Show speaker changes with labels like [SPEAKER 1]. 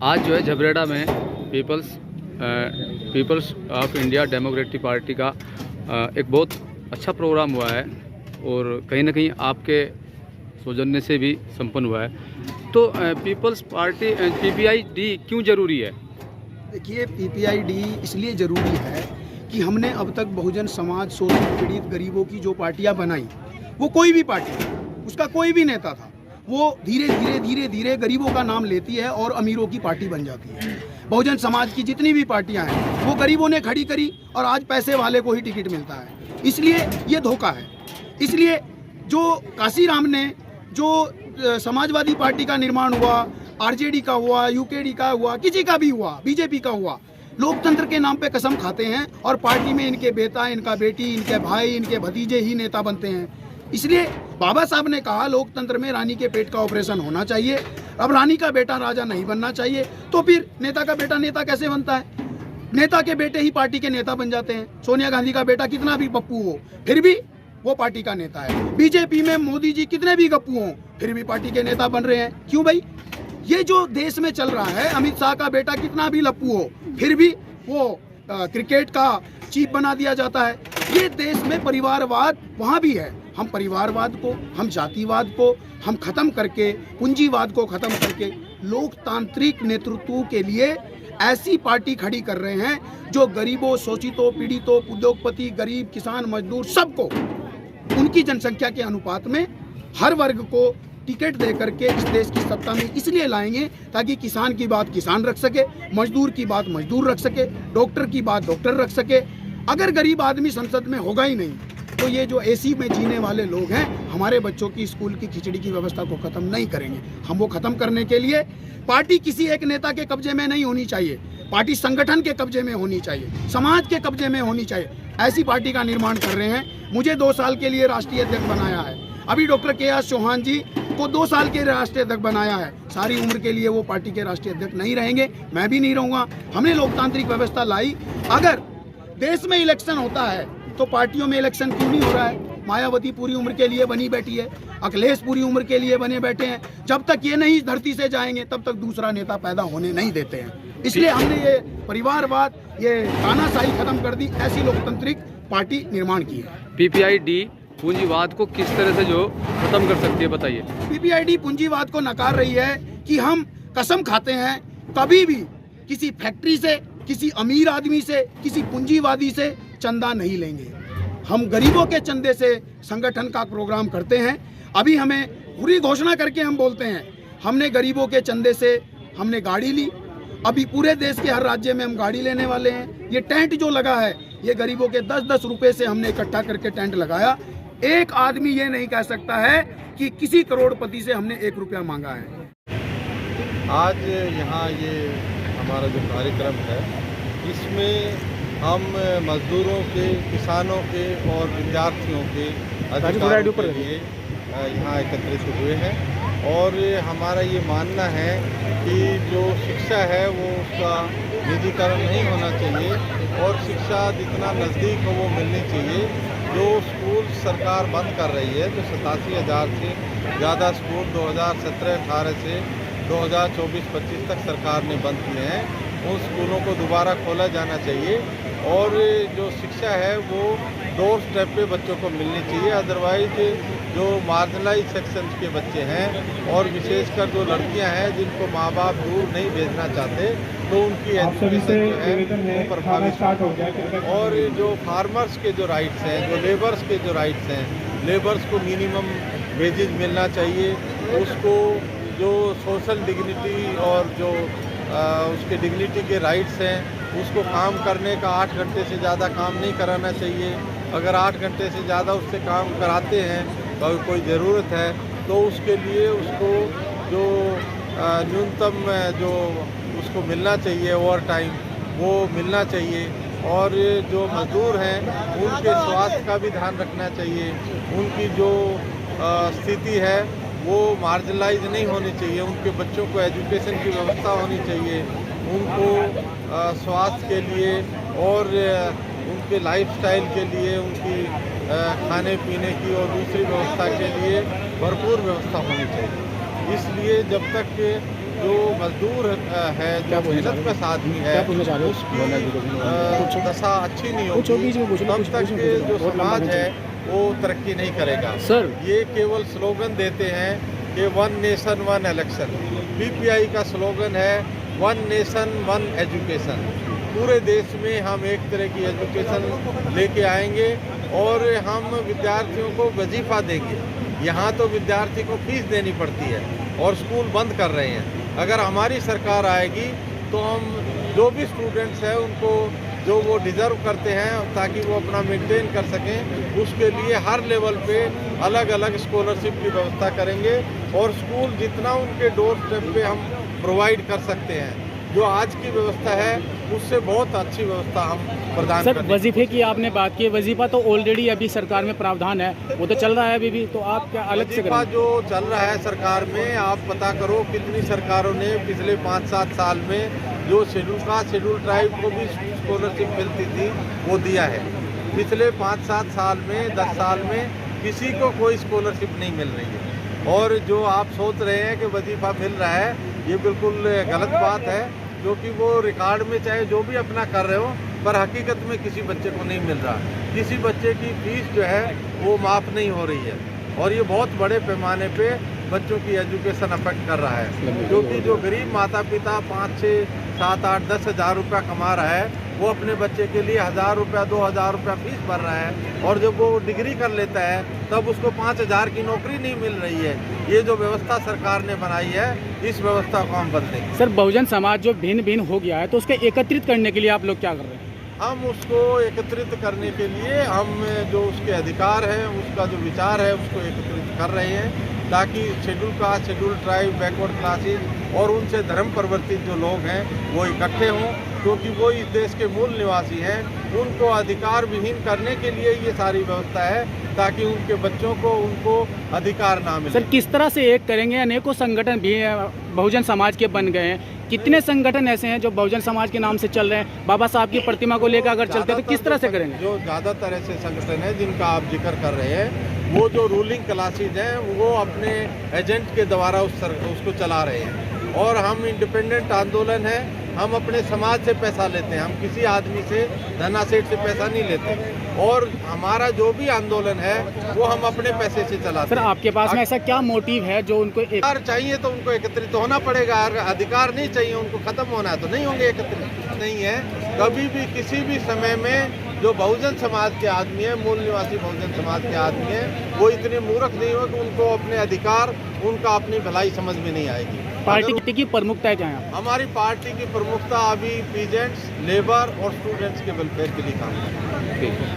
[SPEAKER 1] आज जो है झबरेड़ा में Peoples of India Democratic Party का एक बहुत अच्छा प्रोग्राम हुआ है और कहीं ना कहीं आपके सौजन्य से भी संपन्न हुआ है। तो पीपल्स पार्टी पीपीआई-डी क्यों ज़रूरी है?
[SPEAKER 2] देखिए, पीपीआई-डी इसलिए ज़रूरी है कि हमने अब तक बहुजन समाज, शोषित पीड़ित गरीबों की जो पार्टियां बनाई, वो कोई भी पार्टी, उसका कोई भी नेता था, वो धीरे धीरे गरीबों का नाम लेती है और अमीरों की पार्टी बन जाती है। बहुजन समाज की जितनी भी पार्टियां हैं वो गरीबों ने खड़ी करी और आज पैसे वाले को ही टिकट मिलता है। इसलिए ये धोखा है। इसलिए जो काशीराम ने जो समाजवादी पार्टी का निर्माण हुआ, आरजेडी का हुआ, यूकेडी का हुआ, किसी का भी हुआ, बीजेपी का हुआ, लोकतंत्र के नाम पे कसम खाते हैं और पार्टी में इनके बेटा, इनका बेटी, इनके भाई, इनके भतीजे ही नेता बनते हैं। इसलिए बाबा साहब ने कहा लोकतंत्र में रानी के पेट का ऑपरेशन होना चाहिए। अब रानी का बेटा राजा नहीं बनना चाहिए, तो फिर नेता का बेटा नेता कैसे बनता है? नेता के बेटे ही पार्टी के नेता बन जाते हैं। सोनिया गांधी का बेटा कितना भी पप्पू हो फिर भी वो पार्टी का नेता है। बीजेपी में मोदी जी कितने भी गप्पू हों फिर भी पार्टी के नेता बन रहे हैं। क्यों भाई? ये जो देश में चल रहा है, अमित शाह का बेटा कितना भी लप्पू हो फिर भी वो क्रिकेट का चीफ बना दिया जाता है। ये देश में परिवारवाद वहाँ भी है। हम परिवारवाद को, हम जातिवाद को हम खत्म करके, पूंजीवाद को खत्म करके लोकतांत्रिक नेतृत्व के लिए ऐसी पार्टी खड़ी कर रहे हैं जो गरीबों, शोषितों, पीड़ितों, उद्योगपति, गरीब, किसान, मजदूर सबको उनकी जनसंख्या के अनुपात में हर वर्ग को टिकट दे करके इस देश की सत्ता में इसलिए लाएंगे ताकि किसान की बात किसान रख सके, मजदूर की बात मजदूर रख सके, डॉक्टर की बात डॉक्टर रख सके। अगर गरीब आदमी संसद में होगा ही नहीं तो ये जो एसी में जीने वाले लोग हैं हमारे बच्चों की स्कूल की खिचड़ी की व्यवस्था को खत्म नहीं करेंगे। हम वो खत्म करने के लिए पार्टी किसी एक नेता के कब्जे में नहीं होनी चाहिए, पार्टी संगठन के कब्जे में होनी चाहिए, समाज के कब्जे में होनी चाहिए। ऐसी पार्टी का निर्माण कर रहे हैं। मुझे 2 साल के लिए राष्ट्रीय अध्यक्ष बनाया है। अभी डॉक्टर के.एस. चौहान जी को 2 साल के राष्ट्रीय अध्यक्ष बनाया है। सारी उम्र के लिए वो पार्टी के राष्ट्रीय अध्यक्ष नहीं रहेंगे, मैं भी नहीं रहूँगा। हमने लोकतांत्रिक व्यवस्था लाई। अगर देश में इलेक्शन होता है तो पार्टियों में इलेक्शन क्यों नहीं हो रहा है? मायावती पूरी उम्र के लिए बनी बैठी है, अखिलेश पूरी उम्र के लिए बने बैठे हैं। जब तक ये नहीं धरती से जाएंगे तब तक दूसरा नेता पैदा होने नहीं देते हैं। इसलिए हमने ये परिवारवाद, ये तानाशाही खत्म कर दी, ऐसी लोकतांत्रिक पार्टी निर्माण की है।
[SPEAKER 1] पीपीआई-डी पूंजीवाद को किस तरह से जो खत्म कर सकती है, बताइए।
[SPEAKER 2] पीपीआई-डी पूंजीवाद को नकार रही है कि हम कसम खाते हैं कभी भी किसी फैक्ट्री से, किसी अमीर आदमी से, किसी पूंजीवादी से चंदा नहीं लेंगे। हम गरीबों के चंदे से संगठन का प्रोग्राम करते हैं। अभी हमें पूरी घोषणा करके हम बोलते हैं हमने गरीबों के चंदे से हमने गाड़ी ली। अभी पूरे देश के हर राज्य में हम गाड़ी लेने वाले हैं। ये टेंट जो लगा है ये गरीबों के 10-10 रुपए से हमने इकट्ठा करके टेंट लगाया। एक आदमी ये नहीं कह सकता है कि किसी करोड़पति से हमने 1 रुपया मांगा है।
[SPEAKER 3] आज यहाँ ये हमारा जो कार्यक्रम है इसमें हम मजदूरों के, किसानों के और विद्यार्थियों के अधिकारों के लिए यहाँ एकत्रित हुए हैं। और हमारा ये मानना है कि जो शिक्षा है वो उसका निजीकरण नहीं होना चाहिए और शिक्षा जितना नज़दीक हो वो मिलनी चाहिए। जो स्कूल सरकार बंद कर रही है, जो 87,000 से ज़्यादा स्कूल 2017-18 से 2024-25 तक सरकार ने बंद किए हैं, उन स्कूलों को दोबारा खोला जाना चाहिए। और जो शिक्षा है वो डोर स्टेप पे बच्चों को मिलनी चाहिए। अदरवाइज जो मार्जिनलाइज सेक्शन के बच्चे हैं और विशेषकर जो लड़कियां हैं जिनको माँ बाप दूर नहीं भेजना चाहते तो उनकी एजुकेशन जो है वो प्रभावित हो। और जो फार्मर्स के जो राइट्स हैं, जो लेबर्स के जो राइट्स हैं, लेबर्स को मिनिमम वेजेज मिलना चाहिए, उसको जो सोशल डिग्निटी और जो उसके डिग्निटी के राइट्स हैं उसको काम करने का 8 घंटे से ज़्यादा काम नहीं कराना चाहिए। अगर 8 घंटे से ज़्यादा उससे काम कराते हैं तो कोई ज़रूरत है तो उसके लिए उसको जो न्यूनतम जो उसको मिलना चाहिए ओवर टाइम वो मिलना चाहिए। और जो मजदूर हैं उनके स्वास्थ्य का भी ध्यान रखना चाहिए। उनकी जो स्थिति है वो मार्जिनलाइज नहीं होनी चाहिए। उनके बच्चों को एजुकेशन की व्यवस्था होनी चाहिए। उनको स्वास्थ्य के लिए और उनके लाइफस्टाइल के लिए, उनकी खाने पीने की और दूसरी व्यवस्था के लिए भरपूर व्यवस्था होनी चाहिए। इसलिए जब तक जो मजदूर है, जो मेहनत का आदमी है, उसकी दशा अच्छी नहीं होगी, तब तक जो समाज है वो तरक्की नहीं करेगा।
[SPEAKER 1] सर
[SPEAKER 3] ये केवल स्लोगन देते हैं कि 1 नेशन 1 इलेक्शन। पीपीआई का स्लोगन है 1 नेशन 1 एजुकेशन। पूरे देश में हम एक तरह की एजुकेशन लेके आएंगे और हम विद्यार्थियों को वजीफा देंगे। यहाँ तो विद्यार्थी को फीस देनी पड़ती है और स्कूल बंद कर रहे हैं। अगर हमारी सरकार आएगी तो हम जो भी स्टूडेंट्स हैं उनको जो वो डिज़र्व करते हैं ताकि वो अपना मेंटेन कर सकें, उसके लिए हर लेवल पे अलग अलग स्कॉलरशिप की व्यवस्था करेंगे और स्कूल जितना उनके डोर स्टेप पे हम प्रोवाइड कर सकते हैं, जो आज की व्यवस्था है उससे बहुत अच्छी व्यवस्था हम प्रदान
[SPEAKER 4] सर,
[SPEAKER 3] करेंगे।
[SPEAKER 4] वजीफे की आपने बात की, वजीफा तो ऑलरेडी अभी सरकार में प्रावधान है, वो तो चल रहा है अभी भी, तो आप क्या अलग से
[SPEAKER 3] वजीफा
[SPEAKER 4] करेंगे?
[SPEAKER 3] जो चल रहा है सरकार में, आप पता करो कितनी सरकारों ने पिछले 5-7 साल में जो शेड्यूल ट्राइब को भी स्कॉलरशिप मिलती थी वो दिया है। पिछले 5-7 साल में 10 साल में किसी को कोई स्कॉलरशिप नहीं मिल रही है। और जो आप सोच रहे हैं कि वजीफा मिल रहा है, ये बिल्कुल गलत बात है, क्योंकि वो रिकॉर्ड में चाहे जो भी अपना कर रहे हो, पर हकीकत में किसी बच्चे को नहीं मिल रहा। किसी बच्चे की फीस जो है वो माफ़ नहीं हो रही है और ये बहुत बड़े पैमाने पे बच्चों की एजुकेशन अफेक्ट कर रहा है। क्योंकि जो गरीब माता पिता 5, 6, 7, 8, 10 हज़ार रुपया कमा रहा है, वो अपने बच्चे के लिए 1000 रुपया 2000 रुपया फीस भर रहा है और जब वो डिग्री कर लेता है तब उसको 5000 की नौकरी नहीं मिल रही है। ये जो व्यवस्था सरकार ने बनाई है, इस व्यवस्था को हम बदलेंगे।
[SPEAKER 4] सर, बहुजन समाज जो भिन्न भिन्न हो गया है, तो उसके एकत्रित करने के लिए आप लोग क्या कर रहे हैं?
[SPEAKER 3] हम उसको एकत्रित करने के लिए हम जो उसके अधिकार हैं, उसका जो विचार है, उसको एकत्रित कर रहे हैं ताकि schedule caste, schedule tribe, backward classes और उनसे धर्म परिवर्तित जो लोग हैं वो इकट्ठे हों, क्योंकि वो इस देश के मूल निवासी हैं। उनको अधिकार विहीन करने के लिए ये सारी व्यवस्था है ताकि उनके बच्चों को उनको अधिकार ना मिले।
[SPEAKER 4] सर, किस तरह से एक करेंगे? अनेकों संगठन भी बहुजन समाज के बन गए हैं, कितने संगठन ऐसे हैं जो बहुजन समाज के नाम से चल रहे हैं? बाबा साहब की प्रतिमा को लेकर अगर चलते हैं तो किस तरह से करेंगे?
[SPEAKER 3] जो ज़्यादातर ऐसे संगठन हैं जिनका आप जिक्र कर रहे हैं, वो जो रूलिंग क्लासेज हैं वो अपने एजेंट के द्वारा उसको चला रहे हैं और हम इंडिपेंडेंट आंदोलन है। हम अपने समाज से पैसा लेते हैं, हम किसी आदमी से, धना सेठ से पैसा नहीं लेते और हमारा जो भी आंदोलन है वो हम अपने पैसे से चलाते
[SPEAKER 4] सर,
[SPEAKER 3] हैं।
[SPEAKER 4] आपके पास में ऐसा क्या मोटिव है जो उनको
[SPEAKER 3] अधिकार चाहिए तो उनको एकत्रित होना पड़ेगा, अगर अधिकार नहीं चाहिए, उनको खत्म होना है तो नहीं होंगे एकत्रित। नहीं है, कभी भी किसी भी समय में जो बहुजन समाज के आदमी है, मूल निवासी बहुजन समाज के आदमी है, वो इतने मूर्ख नहीं हो कि उनको अपने अधिकार, उनका अपनी भलाई समझ में नहीं आएगी।
[SPEAKER 4] पार्टी की प्रमुखता क्या है?
[SPEAKER 3] हमारी पार्टी की प्रमुखता अभी पीजेंट्स, लेबर और स्टूडेंट्स के वेलफेयर के लिए काम कर रही है।